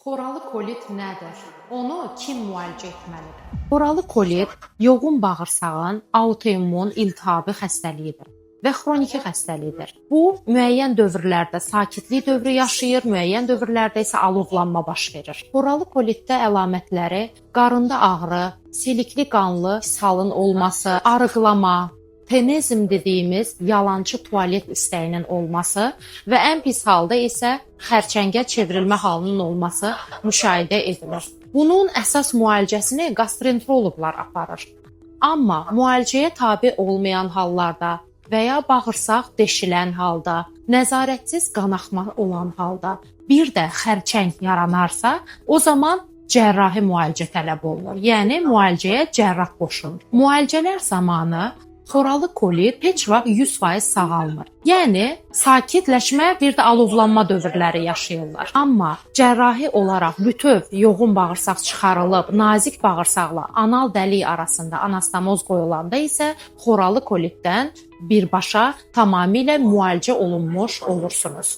Xoralı kolit nədir? Onu kim müalicə etməlidir? Xoralı kolit yoğun bağırsağın autoimmun iltihabi xəstəliyidir və xroniki xəstəlikdir. Bu, müəyyən dövrlərdə sakitlik dövrü yaşayır, müəyyən dövrlərdə isə alovlanma baş verir. Xoralı kolitdə əlamətləri qarında ağrı, silikli qanlı ishalın olması, arıqlama, tenezm dediyimiz yalançı tualet istəyinin olması və ən pis halda isə xərçəngə çevrilmə halının olması müşahidə edilir. Bunun əsas müalicəsini gastroenteroloqlar aparır. Amma müalicəyə tabe olmayan hallarda və ya bağırsaq deşilən halda, nəzarətsiz qanaxma olan halda, bir də xərçəng yaranarsa, o zaman cərrahi müalicə tələb olunur. Yəni müalicəyə cərrah qoşulur. Müalicələr zamanı xoralı kolit heç vaxt 100% sağalmır. Yəni sakitləşmə, bir də alovlanma dövrləri yaşayırlar. Amma cərrahi olaraq bütöv yoğun bağırsaq çıxarılıb, nazik bağırsaqla anal dəlik arasında anastomoz qoyulanda isə xoralı kolitdən birbaşa tamamilə müalicə olunmuş olursunuz.